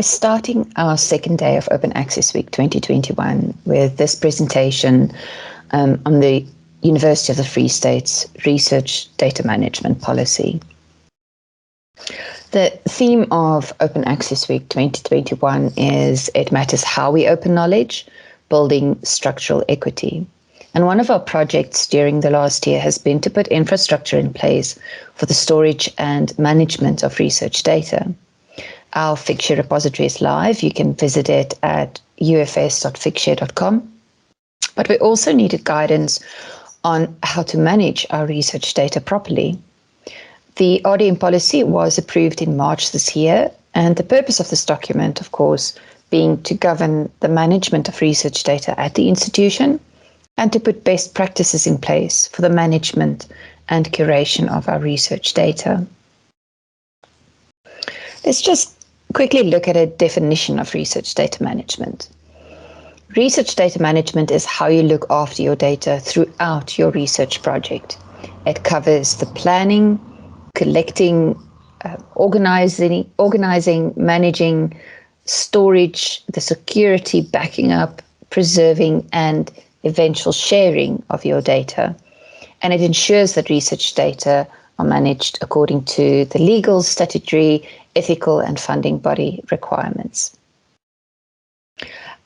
We're starting our second day of Open Access Week 2021 with this presentation on the University of the Free State's Research Data Management Policy. The theme of Open Access Week 2021 is It Matters How We Open Knowledge, Building Structural Equity. And one of our projects during the last year has been to put infrastructure in place for the storage and management of research data. Our Figshare repository is live. You can visit it at ufs.figshare.com. But we also needed guidance on how to manage our research data properly. The RDM policy was approved in March this year, and the purpose of this document, of course, being to govern the management of research data at the institution and to put best practices in place for the management and curation of our research data. Let's just quickly look at a definition of research data management. Research data management is how you look after your data throughout your research project. It covers the planning, collecting, organizing, managing, storage, the security, backing up, preserving, and eventual sharing of your data. And it ensures that research data are managed according to the legal, statutory, ethical, and funding body requirements.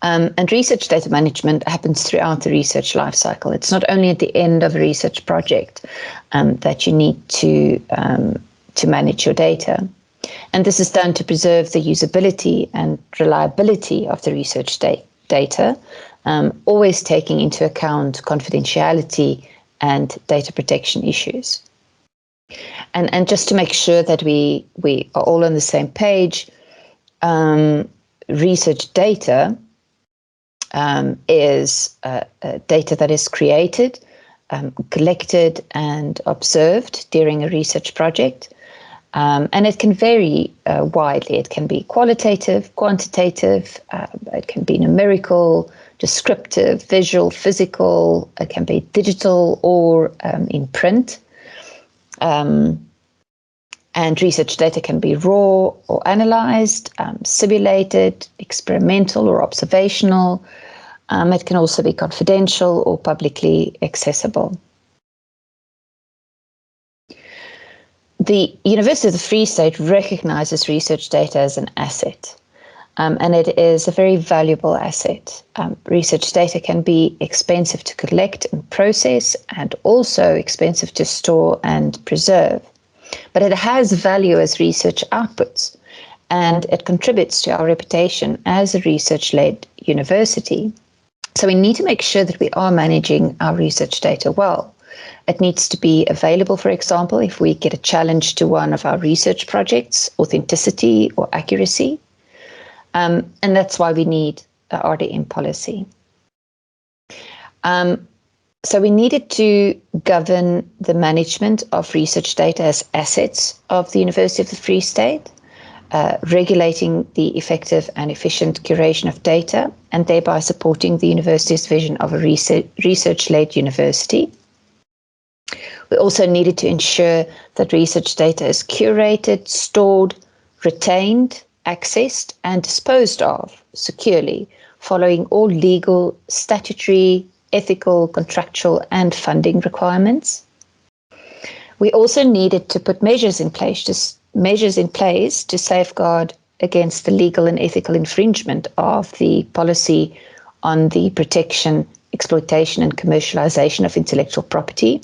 And research data management happens throughout the research lifecycle. It's not only at the end of a research project that you need to manage your data. And this is done to preserve the usability and reliability of the research data, always taking into account confidentiality and data protection issues. And just to make sure that we are all on the same page, research data is data that is created, collected, and observed during a research project. And it can vary widely. It can be qualitative, quantitative, it can be numerical, descriptive, visual, physical, it can be digital or in print. And research data can be raw or analyzed, simulated, experimental or observational. It can also be confidential or publicly accessible. The University of the Free State recognizes research data as an asset, and it is a very valuable asset. Research data can be expensive to collect and process, and also expensive to store and preserve. But it has value as research outputs, and it contributes to our reputation as a research-led university. So we need to make sure that we are managing our research data well. It needs to be available, for example, if we get a challenge to one of our research projects, authenticity or accuracy. And that's why we need the RDM policy. So we needed to govern the management of research data as assets of the University of the Free State, regulating the effective and efficient curation of data, and thereby supporting the university's vision of a research-led university. We also needed to ensure that research data is curated, stored, retained, accessed, and disposed of securely, following all legal, statutory, ethical, contractual, and funding requirements. We also needed to put measures in place to safeguard against the legal and ethical infringement of the policy on the protection, exploitation, and commercialization of intellectual property,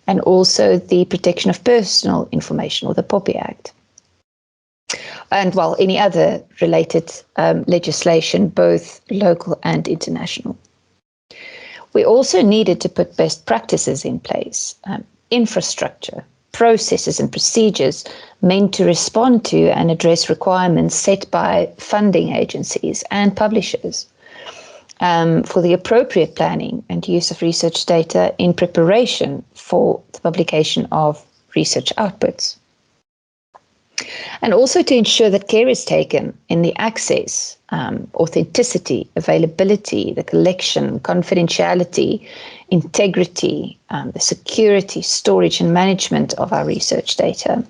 and also the protection of personal information, or the POPI Act. And any other related legislation, both local and international. We also needed to put best practices in place, infrastructure, processes and procedures meant to respond to and address requirements set by funding agencies and publishers for the appropriate planning and use of research data in preparation for the publication of research outputs. And also to ensure that care is taken in the access, authenticity, availability, the collection, confidentiality, integrity, the security, storage, and management of our research data.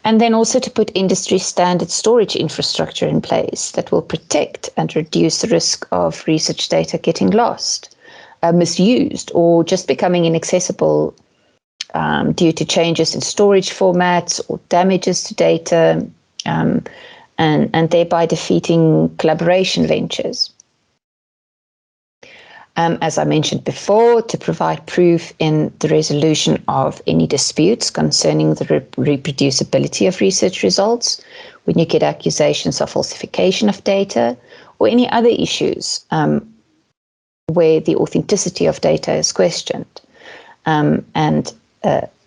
And then also to put industry standard storage infrastructure in place that will protect and reduce the risk of research data getting lost, misused, or just becoming inaccessible due to changes in storage formats or damages to data, and thereby defeating collaboration ventures. As I mentioned before, to provide proof in the resolution of any disputes concerning the reproducibility of research results, when you get accusations of falsification of data, or any other issues where the authenticity of data is questioned. And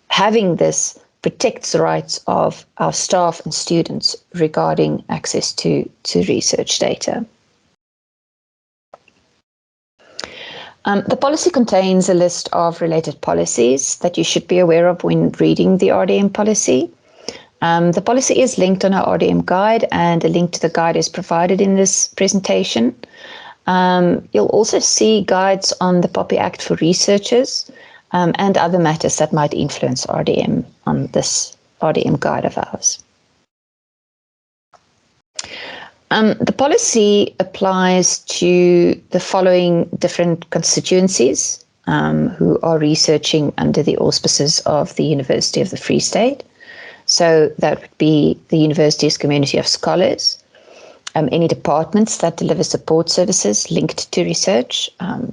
having this protects the rights of our staff and students regarding access to research data. The policy contains a list of related policies that you should be aware of when reading the RDM policy. The policy is linked on our RDM guide, and a link to the guide is provided in this presentation. You'll also see guides on the POPI Act for researchers and other matters that might influence RDM on this RDM guide of ours. The policy applies to the following different constituencies who are researching under the auspices of the University of the Free State. So that would be the university's community of scholars, any departments that deliver support services linked to research,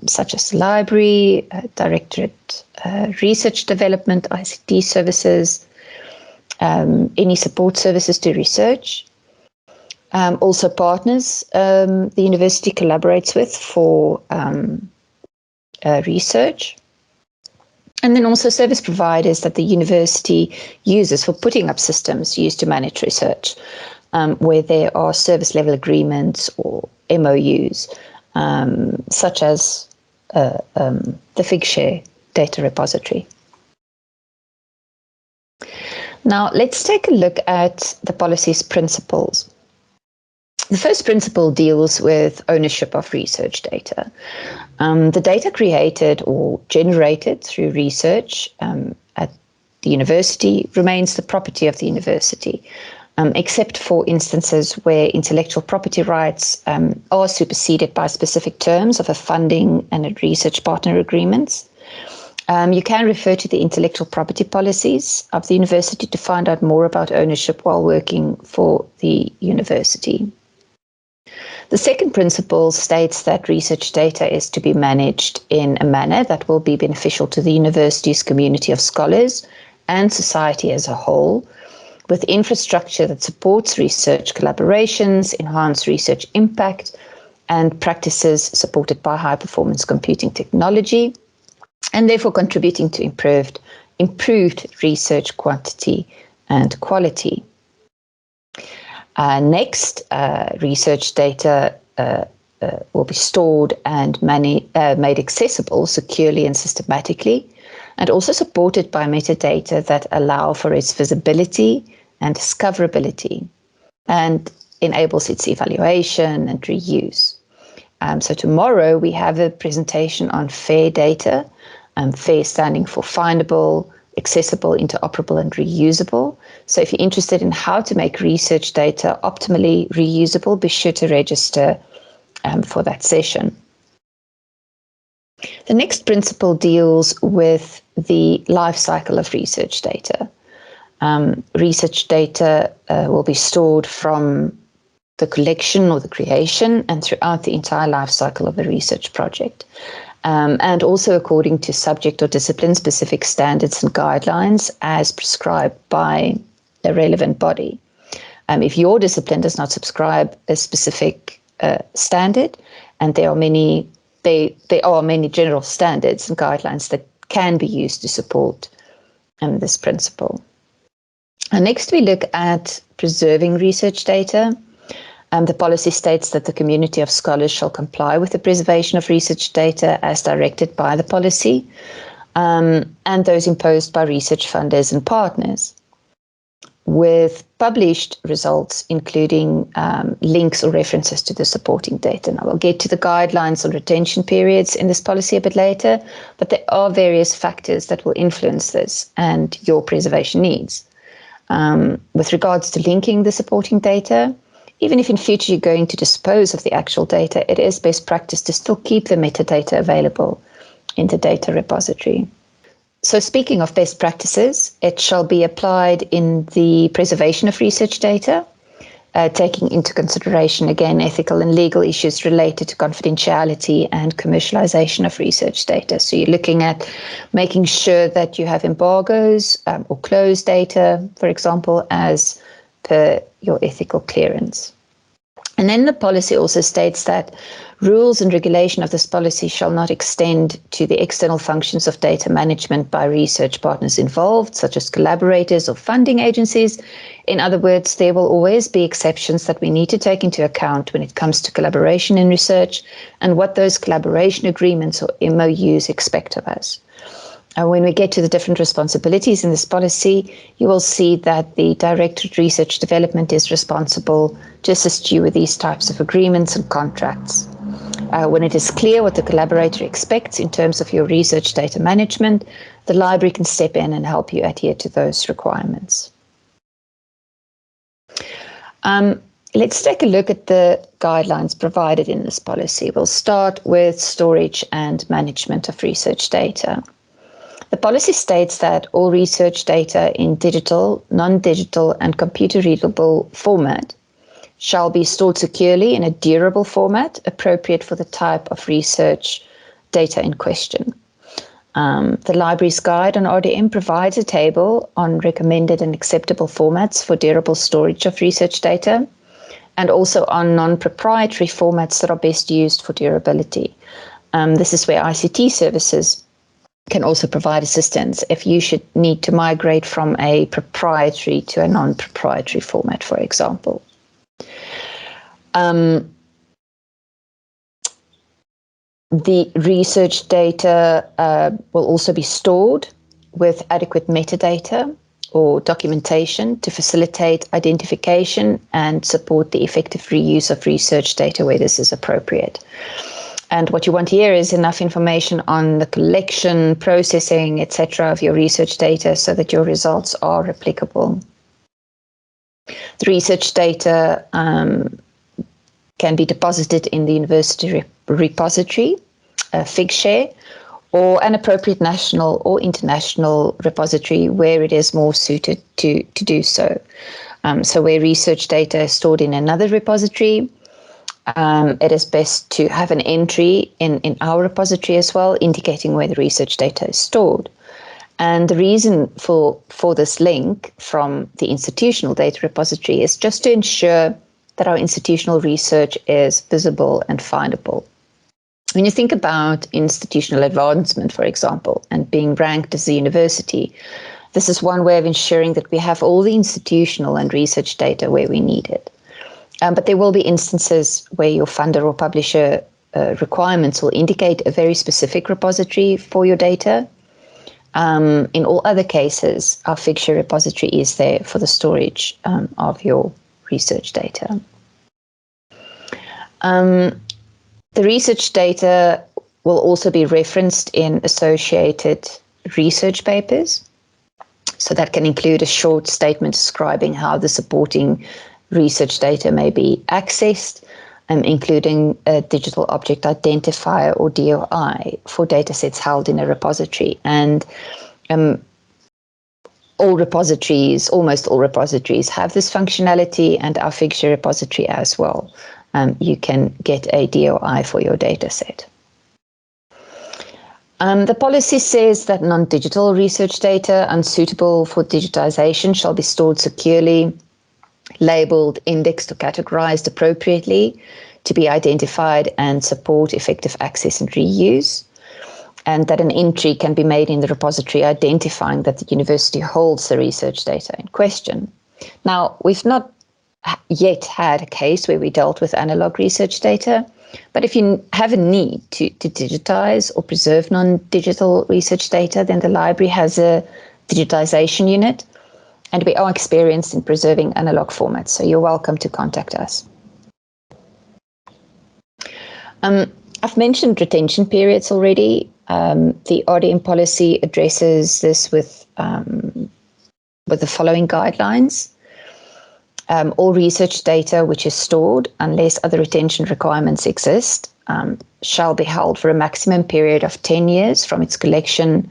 such as the library, directorate, research development, ICT services, any support services to research. Also partners the university collaborates with for research. And then also service providers that the university uses for putting up systems used to manage research, where there are service level agreements or MOUs, such as the Figshare data repository. Now, let's take a look at the policy's principles. The first principle deals with ownership of research data. The data created or generated through research at the university remains the property of the university, except for instances where intellectual property rights are superseded by specific terms of a funding and a research partner agreements. You can refer to the intellectual property policies of the university to find out more about ownership while working for the university. The second principle states that research data is to be managed in a manner that will be beneficial to the university's community of scholars and society as a whole, with infrastructure that supports research collaborations, enhance research impact, and practices supported by high-performance computing technology, and therefore contributing to improved research quantity and quality. Next, research data will be stored and made accessible securely and systematically, and also supported by metadata that allow for its visibility and discoverability, and enables its evaluation and reuse. So tomorrow we have a presentation on FAIR data, FAIR standing for findable, accessible, interoperable, and reusable. So if you're interested in how to make research data optimally reusable, be sure to register for that session. The next principle deals with the life cycle of research data. Research data will be stored from the collection or the creation and throughout the entire life cycle of the research project. And also according to subject or discipline-specific standards and guidelines as prescribed by a relevant body. If your discipline does not subscribe a specific standard, and there are many general standards and guidelines that can be used to support this principle. Next, we look at preserving research data. The policy states that the community of scholars shall comply with the preservation of research data as directed by the policy, and those imposed by research funders and partners, with published results including links or references to the supporting data. Now, we'll get to the guidelines on retention periods in this policy a bit later, but there are various factors that will influence this and your preservation needs. With regards to linking the supporting data, even if in future you're going to dispose of the actual data, it is best practice to still keep the metadata available in the data repository. So speaking of best practices, it shall be applied in the preservation of research data, taking into consideration, again, ethical and legal issues related to confidentiality and commercialization of research data. So you're looking at making sure that you have embargoes or closed data, for example, as per your ethical clearance. And then the policy also states that rules and regulation of this policy shall not extend to the external functions of data management by research partners involved, such as collaborators or funding agencies. In other words, there will always be exceptions that we need to take into account when it comes to collaboration in research and what those collaboration agreements or MOUs expect of us. And when we get to the different responsibilities in this policy, you will see that the Directorate of Research Development is responsible to assist you with these types of agreements and contracts. When it is clear what the collaborator expects in terms of your research data management, the library can step in and help you adhere to those requirements. Let's take a look at the guidelines provided in this policy. We'll start with storage and management of research data. The policy states that all research data in digital, non-digital, and computer-readable format shall be stored securely in a durable format appropriate for the type of research data in question. The library's guide on RDM provides a table on recommended and acceptable formats for durable storage of research data, and also on non-proprietary formats that are best used for durability. This is where ICT services can also provide assistance if you should need to migrate from a proprietary to a non-proprietary format, for example. The research data will also be stored with adequate metadata or documentation to facilitate identification and support the effective reuse of research data where this is appropriate. And what you want here is enough information on the collection, processing, etc. of your research data so that your results are replicable. The research data can be deposited in the university repository, Figshare, or an appropriate national or international repository where it is more suited to do so. So where research data is stored in another repository, it is best to have an entry in our repository as well, indicating where the research data is stored. And the reason for this link from the institutional data repository is just to ensure that our institutional research is visible and findable. When you think about institutional advancement, for example, and being ranked as a university, this is one way of ensuring that we have all the institutional and research data where we need it. But there will be instances where your funder or publisher requirements will indicate a very specific repository for your data. In all other cases, our Figshare repository is there for the storage of your research data. The research data will also be referenced in associated research papers. So that can include a short statement describing how the supporting research data may be accessed, including a digital object identifier or DOI for datasets held in a repository. And almost all repositories have this functionality, and our Figshare repository as well. You can get a DOI for your dataset. The policy says that non-digital research data unsuitable for digitization shall be stored securely, labeled, indexed, or categorized appropriately to be identified and support effective access and reuse, and that an entry can be made in the repository identifying that the university holds the research data in question. Now, we've not yet had a case where we dealt with analog research data, but if you have a need to digitize or preserve non-digital research data, then the library has a digitization unit, and we are experienced in preserving analog formats, so you're welcome to contact us. I've mentioned retention periods already. The RDM policy addresses this with with the following guidelines. All research data which is stored, unless other retention requirements exist, shall be held for a maximum period of 10 years from its collection,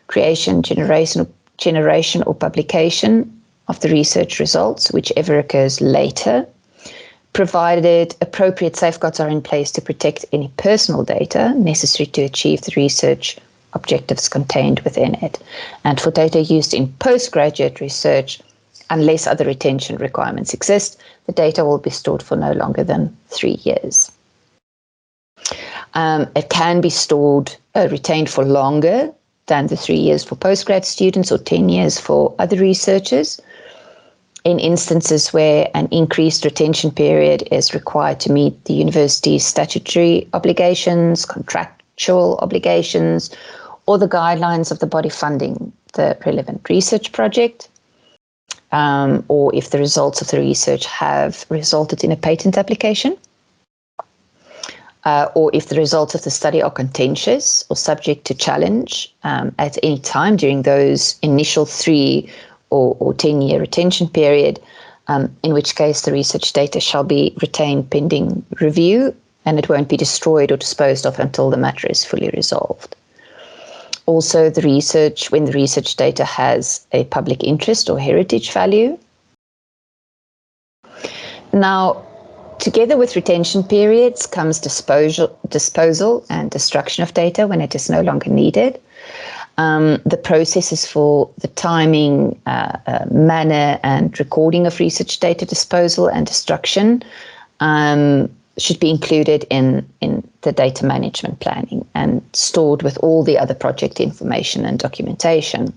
creation, generation or publication of the research results, whichever occurs later, provided appropriate safeguards are in place to protect any personal data necessary to achieve the research objectives contained within it. And for data used in postgraduate research, unless other retention requirements exist, the data will be stored for no longer than 3 years. It can be retained for longer than the 3 years for postgrad students or 10 years for other researchers. In instances where an increased retention period is required to meet the university's statutory obligations, contractual obligations, or the guidelines of the body funding the relevant research project, or if the results of the research have resulted in a patent application, or if the results of the study are contentious or subject to challenge at any time during those initial 3 or 10-year retention period, in which case the research data shall be retained pending review, and it won't be destroyed or disposed of until the matter is fully resolved. Also, when the research data has a public interest or heritage value. Now, together with retention periods comes disposal and destruction of data when it is no longer needed. The processes for the timing, manner, and recording of research data disposal and destruction should be included in the data management planning and stored with all the other project information and documentation.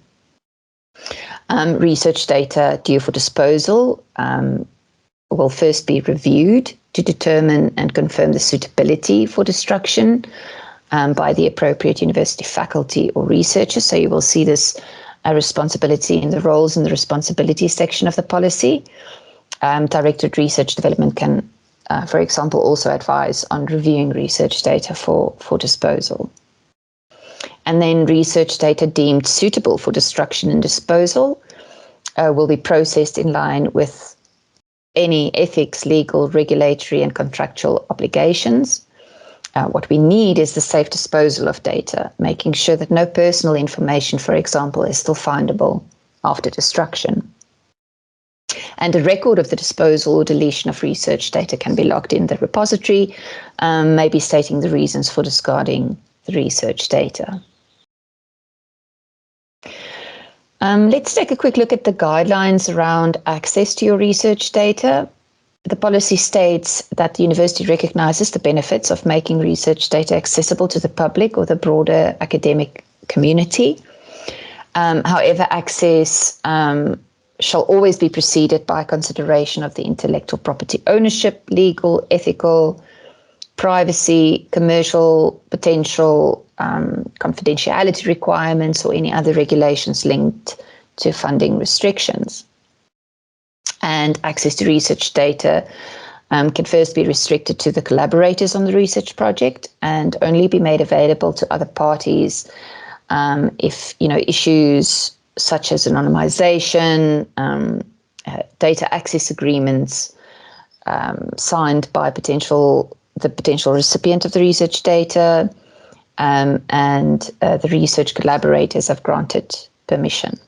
Research data due for disposal will first be reviewed to determine and confirm the suitability for destruction by the appropriate university faculty or researchers. So you will see this responsibility in the roles and the responsibilities section of the policy. Directed Research Development can, for example, also advise on reviewing research data for disposal. And then research data deemed suitable for destruction and disposal will be processed in line with any ethics, legal, regulatory, and contractual obligations. What we need is the safe disposal of data, making sure that no personal information, for example, is still findable after destruction. And a record of the disposal or deletion of research data can be logged in the repository, maybe stating the reasons for discarding the research data. Let's take a quick look at the guidelines around access to your research data. The policy states that the university recognizes the benefits of making research data accessible to the public or the broader academic community. However, access shall always be preceded by consideration of the intellectual property ownership, legal, ethical, privacy, commercial, potential, confidentiality requirements, or any other regulations linked to funding restrictions. And access to research data can first be restricted to the collaborators on the research project and only be made available to other parties if issues such as anonymization, data access agreements signed by the potential recipient of the research data, and the research collaborators have granted permission.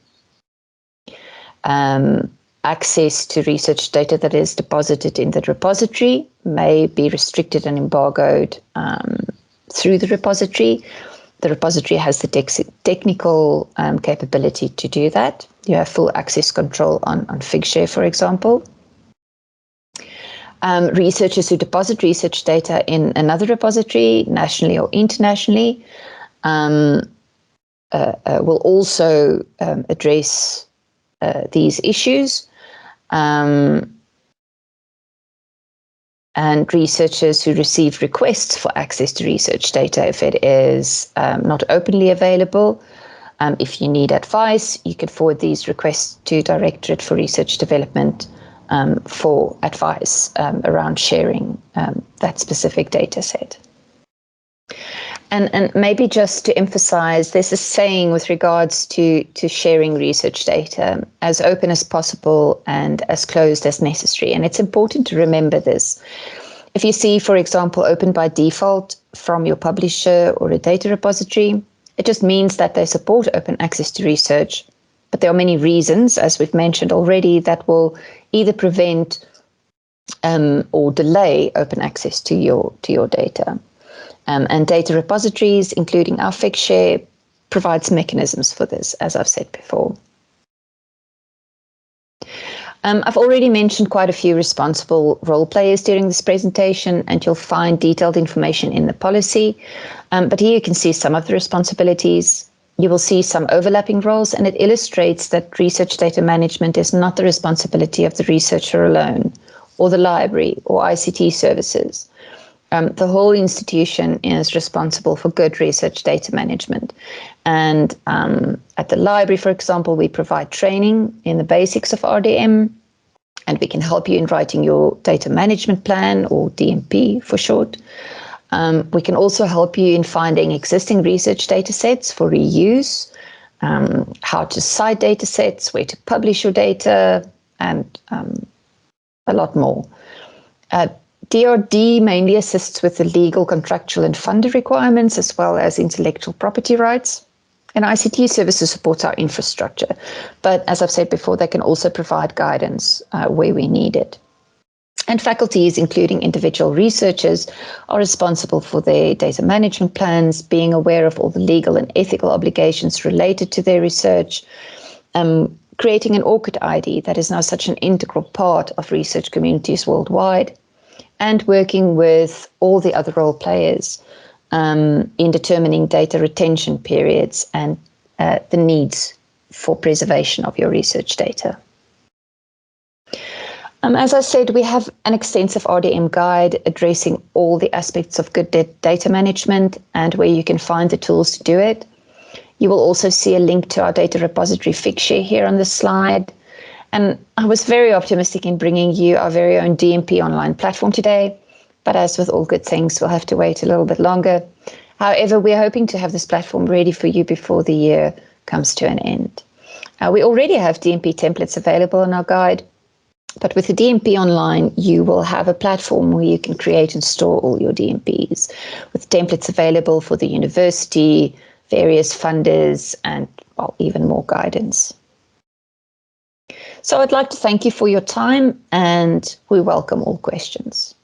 Access to research data that is deposited in the repository may be restricted and embargoed through the repository. The repository has the technical capability to do that. You have full access control on Figshare, for example. Researchers who deposit research data in another repository, nationally or internationally, will also address these issues. And researchers who receive requests for access to research data, if it is not openly available, if you need advice, you can forward these requests to Directorate for Research Development for advice around sharing that specific data set. And maybe just to emphasize, there's a saying with regards to sharing research data, as open as possible and as closed as necessary. And it's important to remember this. If you see, for example, open by default from your publisher or a data repository, it just means that they support open access to research. But there are many reasons, as we've mentioned already, that will either prevent or delay open access to your data. And data repositories, including our FigShare, provides mechanisms for this, as I've said before. I've already mentioned quite a few responsible role players during this presentation, and you'll find detailed information in the policy. But here you can see some of the responsibilities. You will see some overlapping roles, and it illustrates that research data management is not the responsibility of the researcher alone, or the library, or ICT services. The whole institution is responsible for good research data management. And at the library, for example, we provide training in the basics of RDM, and we can help you in writing your data management plan, or DMP for short. We can also help you in finding existing research data sets for reuse, how to cite data sets, where to publish your data, and a lot more. DRD mainly assists with the legal, contractual, and funder requirements, as well as intellectual property rights. And ICT services supports our infrastructure. But as I've said before, they can also provide guidance where we need it. And faculties, including individual researchers, are responsible for their data management plans, being aware of all the legal and ethical obligations related to their research, creating an ORCID ID that is now such an integral part of research communities worldwide, and working with all the other role players in determining data retention periods and the needs for preservation of your research data. As I said, we have an extensive RDM guide addressing all the aspects of good data management and where you can find the tools to do it. You will also see a link to our data repository FigShare here on this slide. And I was very optimistic in bringing you our very own DMP online platform today, but as with all good things, we'll have to wait a little bit longer. However, we're hoping to have this platform ready for you before the year comes to an end. We already have DMP templates available in our guide, but with the DMP online, you will have a platform where you can create and store all your DMPs, with templates available for the university, various funders, and even more guidance. So I'd like to thank you for your time, and we welcome all questions.